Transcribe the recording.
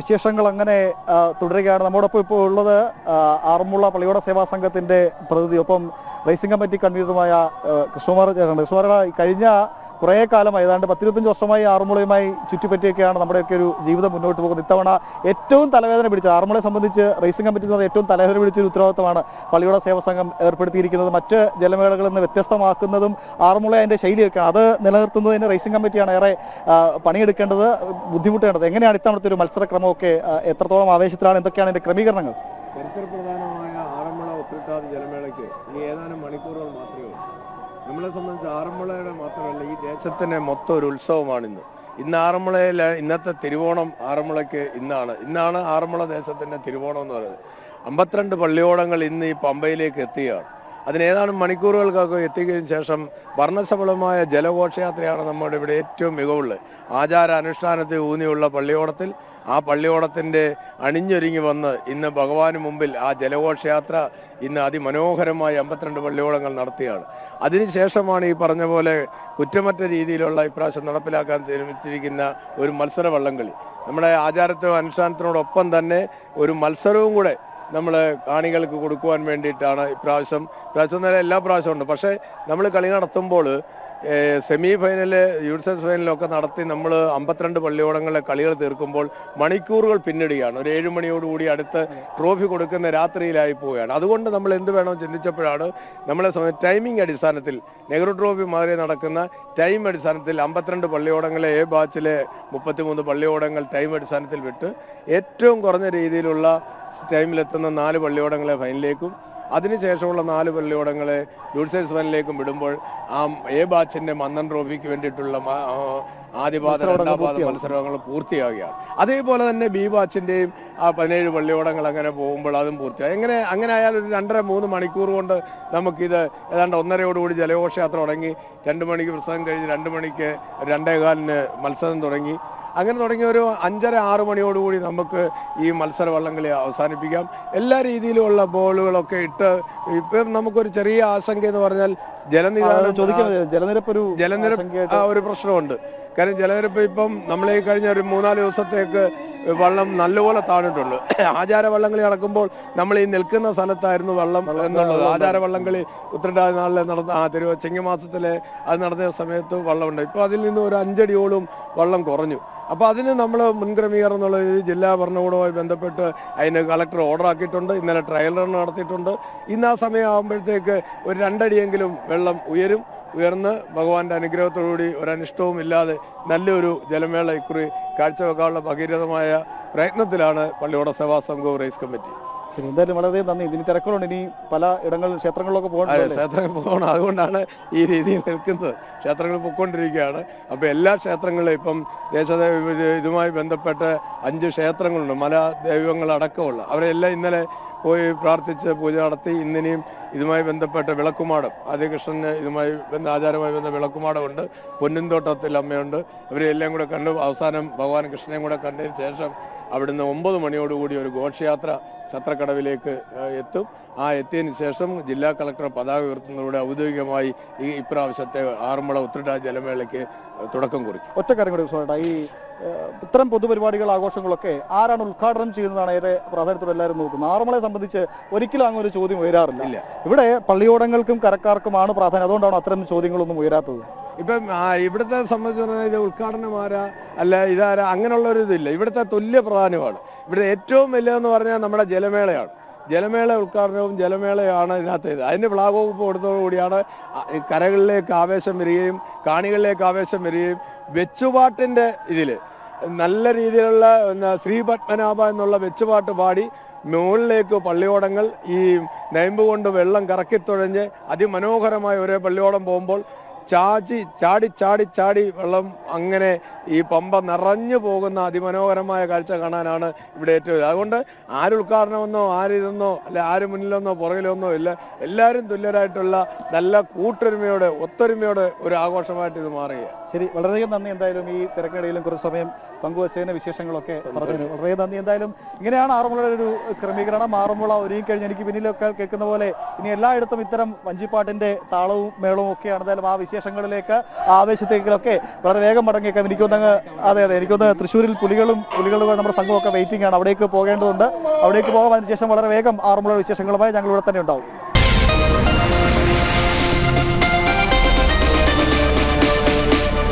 വിശേഷങ്ങൾ അങ്ങനെ തുടരുകയാണ്. നമ്മോടൊപ്പം ഇപ്പോൾ ഉള്ളത് ആറന്മുള പള്ളിയോട സേവാ സംഘത്തിൻ്റെ പ്രതിനിധി, ഒപ്പം റേസിംഗ് കമ്മിറ്റി കൺവീനറുമായ കൃഷ്ണകുമാർ ചേട്ടനുണ്ട്. കൃഷ്ണകുമാർ, കഴിഞ്ഞ കുറേ കാലമായി, ഏതാണ്ട് 10-25 വർഷമായി ആറന്മുളയുമായി ചുറ്റിപ്പറ്റിയൊക്കെയാണ് നമ്മുടെയൊക്കെ ഒരു ജീവിതം മുന്നോട്ട് പോകുന്നത്. ഇത്തവണ ഏറ്റവും തലവേദന പിടിച്ച, ആറന്മുളയെ സംബന്ധിച്ച് റേസിംഗ് കമ്മിറ്റി എന്ന് പറഞ്ഞാൽ ഏറ്റവും തലവേദന പിടിച്ചൊരു ഉത്തരവാദിത്തമാണ് പള്ളിയോട സേവാ സംഘം ഏർപ്പെടുത്തിയിരിക്കുന്നത്. മറ്റ് ജലമേളകളിൽ നിന്ന് വ്യത്യസ്തമാക്കുന്നതും ആറന്മുള അതിൻ്റെ ശൈലിയൊക്കെയാണ്. അത് നിലനിർത്തുന്നതിന് റേസിംഗ് കമ്മിറ്റിയാണ് ഏറെ പണിയെടുക്കേണ്ടത്, ബുദ്ധിമുട്ടേണ്ടത്. എങ്ങനെയാണ് ഇത്തവണത്തെ ഒരു മത്സരക്രമമൊക്കെ? എത്രത്തോളം ആവേശത്തിലാണ്? എന്തൊക്കെയാണ് അതിൻ്റെ ക്രമീകരണങ്ങൾ? ചരിത്രപ്രധാനമായ ആറന്മുള ഉത്രട്ടാതി ജലമേളയ്ക്ക് ഇനി ഏതാനും മണിക്കൂറുകൾ മാത്രമേ ഉള്ളൂ. നമ്മളെ സംബന്ധിച്ച് ആറന്മുളയുടെ മാത്രമല്ല, ഈ ദേശത്തിൻ്റെ മൊത്തം ഒരു ഉത്സവമാണിന്ന്. ഇന്ന് ആറന്മുളയിൽ ഇന്നത്തെ തിരുവോണം ആറന്മുളയ്ക്ക് ഇന്നാണ് ആറന്മുള ദേശത്തിൻ്റെ തിരുവോണം എന്ന് പറയുന്നത്. 52 പള്ളിയോടങ്ങൾ ഇന്ന് ഈ പമ്പയിലേക്ക് എത്തുകയാണ്. അതിനേതാനും മണിക്കൂറുകൾക്കൊക്കെ എത്തിയതിനു ശേഷം വർണ്ണശബളമായ ജലഘോഷയാത്രയാണ് നമ്മുടെ ഇവിടെ ഏറ്റവും മികവുള്ളത്. ആചാര അനുഷ്ഠാനത്തെ ഊന്നിയുള്ള പള്ളിയോടത്തിൽ ആ പള്ളിയോടത്തിൻ്റെ അണിഞ്ഞൊരുങ്ങി വന്ന് ഇന്ന് ഭഗവാന് മുമ്പിൽ ആ ജലഘോഷയാത്ര ഇന്ന് അതിമനോഹരമായി 52 പള്ളിയോടങ്ങൾ നടത്തിയാണ്. അതിനുശേഷമാണ് ഈ പറഞ്ഞ പോലെ കുറ്റമറ്റ രീതിയിലുള്ള ഇപ്രാവശ്യം നടപ്പിലാക്കാൻ തീരുമാനിച്ചിരിക്കുന്ന ഒരു മത്സര വള്ളംകളി. നമ്മുടെ ആചാരത്തിനും അനുഷ്ഠാനത്തിനോടൊപ്പം തന്നെ ഒരു മത്സരവും കൂടെ നമ്മൾ കാണികൾക്ക് കൊടുക്കുവാൻ വേണ്ടിയിട്ടാണ് ഇപ്രാവശ്യം എല്ലാ പ്രാവശ്യവും ഉണ്ട്. പക്ഷേ നമ്മൾ കളി നടത്തുമ്പോൾ സെമി ഫൈനല്, യൂണിവേഴ്സൽ ഫൈനലൊക്കെ നടത്തി നമ്മൾ 52 പള്ളിയോടങ്ങളിലെ കളികൾ തീർക്കുമ്പോൾ മണിക്കൂറുകൾ പിന്നിടുകയാണ്. ഒരു 7 മണിയോടുകൂടി അടുത്ത് ട്രോഫി കൊടുക്കുന്ന രാത്രിയിലായി പോവുകയാണ്. അതുകൊണ്ട് നമ്മൾ എന്ത് വേണമെന്ന് ചിന്തിച്ചപ്പോഴാണ് നമ്മളെ ടൈമിംഗ് അടിസ്ഥാനത്തിൽ, നെഹ്റു ട്രോഫി മാതിരി നടക്കുന്ന ടൈം അടിസ്ഥാനത്തിൽ 52 പള്ളിയോടങ്ങളെ ബാച്ചിലെ 33 പള്ളിയോടങ്ങൾ ടൈം അടിസ്ഥാനത്തിൽ വിട്ട് ഏറ്റവും കുറഞ്ഞ രീതിയിലുള്ള ടൈമിലെത്തുന്ന 4 പള്ളിയോടങ്ങളെ ഫൈനലിലേക്കും അതിനുശേഷമുള്ള 4 പള്ളിയോടങ്ങളെ യൂണിവേഴ്സൽ ഫൈനലിലേക്കും വിടുമ്പോൾ ആ ബാച്ചിന്റെ മന്നൻ ട്രോഫിക്ക് വേണ്ടിയിട്ടുള്ള ആദ്യപാദ രണ്ടാം മത്സരങ്ങൾ പൂർത്തിയാവുകയാണ്. അതേപോലെ തന്നെ ബി ബാച്ചിന്റെയും ആ 17 പള്ളിയോടങ്ങൾ അങ്ങനെ പോകുമ്പോൾ അതും പൂർത്തിയായി. അങ്ങനെ ആയാൽ ഒരു 2.5-3 മണിക്കൂർ കൊണ്ട് നമുക്കിത് ഏതാണ്ട് 1:30യോടുകൂടി ജലഘോഷയാത്ര തുടങ്ങി. 2 മണിക്ക് പ്രസംഗം കഴിഞ്ഞ് 2 മണിക്ക് 2:15 മത്സരം തുടങ്ങി. അങ്ങനെ തുടങ്ങിയ ഒരു 5:30-6 മണിയോടുകൂടി നമുക്ക് ഈ മത്സര വള്ളംകളി അവസാനിപ്പിക്കാം. എല്ലാ രീതിയിലുമുള്ള ബോളുകളൊക്കെ ഇട്ട് ഇപ്പം നമുക്കൊരു ചെറിയ ആശങ്ക എന്ന് പറഞ്ഞാൽ ജലനിരപ്പ് ഒരു പ്രശ്നമുണ്ട്. കാരണം ജലനിരപ്പ് ഇപ്പം നമ്മൾ ഈ കഴിഞ്ഞ ഒരു 4 ദിവസത്തേക്ക് വള്ളം നല്ലപോലെ താണിട്ടുണ്ട്. ആചാര വള്ളംകളി നടക്കുമ്പോൾ നമ്മൾ ഈ നിൽക്കുന്ന സ്ഥലത്തായിരുന്നു വള്ളം എന്നുള്ളത്. ആചാര വള്ളംകളി ഉത്രട്ടാതി നാളിൽ നടന്ന ചിങ്ങമാസത്തിലെ അത് നടന്ന സമയത്ത് വള്ളമുണ്ട്. ഇപ്പോൾ അതിൽ നിന്ന് ഒരു 5 അടിയോളം വള്ളം കുറഞ്ഞു. അപ്പോൾ അതിന് നമ്മൾ മുൻക്രമീകരണം എന്നുള്ള ജില്ലാ ഭരണകൂടവുമായി ബന്ധപ്പെട്ട് അതിന് കളക്ടർ ഓർഡർ ആക്കിയിട്ടുണ്ട്. ഇന്നലെ ട്രയൽ റൺ നടത്തിയിട്ടുണ്ട്. ഇന്ന് ആ സമയമാകുമ്പോഴത്തേക്ക് ഒരു 2 അടിയെങ്കിലും വെള്ളം ഉയർന്ന് ഭഗവാന്റെ അനുഗ്രഹത്തോടുകൂടി ഒരനിഷ്ടവും ഇല്ലാതെ നല്ലൊരു ജലമേള ഇക്കുറി കാഴ്ചവെക്കാനുള്ള ഭഗീരഥമായ പ്രയത്നത്തിലാണ് പള്ളിയോട സേവാ സംഘവും റേസ് കമ്മിറ്റി. എന്തായാലും വളരെ നന്ദി. ഇതിന് തിരക്കുകളുണ്ട്, ഇനി പല ക്ഷേത്രങ്ങളിലൊക്കെ പോകണം. അതുകൊണ്ടാണ് ഈ രീതിയിൽ നിൽക്കുന്നത്. ക്ഷേത്രങ്ങൾ പൊയ്ക്കൊണ്ടിരിക്കുകയാണ്. അപ്പോൾ എല്ലാ ക്ഷേത്രങ്ങളിലും ഇപ്പം ഇതുമായി ബന്ധപ്പെട്ട് 5 ക്ഷേത്രങ്ങളുണ്ട്, മല ദൈവങ്ങളടക്കമുള്ള. അവരെല്ലാം ഇന്നലെ പോയി പ്രാർത്ഥിച്ച് പൂജ നടത്തി. ഇന്നിനെയും ഇതുമായി ബന്ധപ്പെട്ട വിളക്കുമാടം, ആദ്യകൃഷ്ണന് ഇതുമായി ആചാരമായി ബന്ധ വിളക്കുമാടമുണ്ട്. പൊന്നിൻതോട്ടത്തിൽ അമ്മയുണ്ട്. അവരെല്ലാം കൂടെ കണ്ടു. അവസാനം ഭഗവാൻ കൃഷ്ണനെയും കൂടെ കണ്ടതിന് ശേഷം അവിടുന്ന് 9 മണിയോടുകൂടി ഒരു ഘോഷയാത്ര സത്രക്കടവിലേക്ക് എത്തും. ആ എത്തിയതിന് ശേഷം ജില്ലാ കളക്ടർ പതാക ഉയർത്തുന്നതിലൂടെ ഔദ്യോഗികമായി ഇപ്രാവശ്യത്തെ ആറന്മുള ഉത്രട്ടാതി ജലമേളയ്ക്ക് തുടക്കം കുറിക്കും. ഒറ്റ കാര്യം കൂടി, ഈ ഇത്തരം പൊതുപരിപാടികൾ, ആഘോഷങ്ങളൊക്കെ ആരാണ് ഉദ്ഘാടനം ചെയ്യുന്നതാണ് ഏറെ പ്രാധാന്യത്തോടെ എല്ലാവരും നോക്കുന്നത്. ആറന്മുളയെ സംബന്ധിച്ച് ഒരിക്കലും അങ്ങനെ ഒരു ചോദ്യം ഉയരാറില്ല. ഇവിടെ പള്ളിയോടങ്ങൾക്കും കരക്കാർക്കുമാണ് പ്രാധാന്യം. അതുകൊണ്ടാണ് അത്തരം ചോദ്യങ്ങളൊന്നും ഉയരാത്തത്. ഇപ്പം ഇവിടുത്തെ സംബന്ധിച്ച് പറഞ്ഞാൽ ഇത് ഉദ്ഘാടനം ആരാ അല്ല ഇതാരാ അങ്ങനെയുള്ളൊരു ഇതില്ല. ഇവിടുത്തെ തുല്യ പ്രാധാന്യമാണ്. ഇവിടെ ഏറ്റവും വലിയതെന്ന് പറഞ്ഞാൽ നമ്മുടെ ജലമേളയാണ്. ജലമേള ഉദ്ഘാടനവും ജലമേളയാണ് ഇതിനകത്ത്. അതിൻ്റെ ഫ്ലാഗ് വകുപ്പ് കൊടുത്തതോടുകൂടിയാണ് കരകളിലേക്ക് ആവേശം വരികയും കാണികളിലേക്ക് ആവേശം വരികയും വെച്ചുപാട്ടിൻ്റെ ഇതിൽ നല്ല രീതിയിലുള്ള ശ്രീ പത്മനാഭ എന്നുള്ള വെച്ചുപാട്ട് പാടി മുകളിലേക്ക് പള്ളിയോടങ്ങൾ ഈ നയമ്പ് കൊണ്ട് വെള്ളം കറക്കിത്തുഴഞ്ഞ് അതിമനോഹരമായ ഒരേ പള്ളിയോടം പോകുമ്പോൾ ചാടി വെള്ളം അങ്ങനെ ഈ പമ്പ നിറഞ്ഞു പോകുന്ന അതിമനോഹരമായ കാഴ്ച കാണാനാണ് ഇവിടെ ഏറ്റവും. അതുകൊണ്ട് ആരുദ്ഘാടനമെന്നോ ആരിതെന്നോ അല്ലെ ആര് മുന്നിലെന്നോ പുറകിലെന്നോ ഇല്ല. എല്ലാവരും തുല്യരായിട്ടുള്ള നല്ല ഒത്തൊരുമയോടെ ഒരു ആഘോഷമായിട്ട് ഇത് മാറുകയാണ്. ശരി, വളരെയധികം നന്ദി. എന്തായാലും ഈ തിരക്കിടയിലും കുറച്ച് സമയം പങ്കുവച്ചതിന് വിശേഷങ്ങളൊക്കെ പറഞ്ഞതിന് വളരെ നന്ദി. എന്തായാലും ഇങ്ങനെയാണ് ആറന്മുളയുടെ ഒരു ക്രമീകരണം. ആറന്മുള ഒരുങ്ങിക്കഴിഞ്ഞ് എനിക്ക് പിന്നിലൊക്കെ കേൾക്കുന്ന പോലെ ഇനി എല്ലായിടത്തും ഇത്തരം വഞ്ചിപ്പാട്ടിന്റെ താളവും മേളവും ഒക്കെയാണ്. എന്തായാലും ആ വിശേഷങ്ങളിലേക്ക് ആവേശത്തേക്കിലൊക്കെ വളരെ വേഗം മടങ്ങിയേക്കാം. എനിക്കൊന്ന് എനിക്കൊന്ന് തൃശ്ശൂരിൽ പുലികളുടെ നമ്മുടെ സംഘമൊക്കെ വെയിറ്റിംഗ് ആണ്. അവിടേക്ക് പോകേണ്ടതുണ്ട്. അവിടേക്ക് പോകാൻ അതിന് ശേഷം വളരെ വേഗം ആറന്മുള വിശേഷങ്ങളുമായി ഞങ്ങൾ ഇവിടെ തന്നെ ഉണ്ടാവും.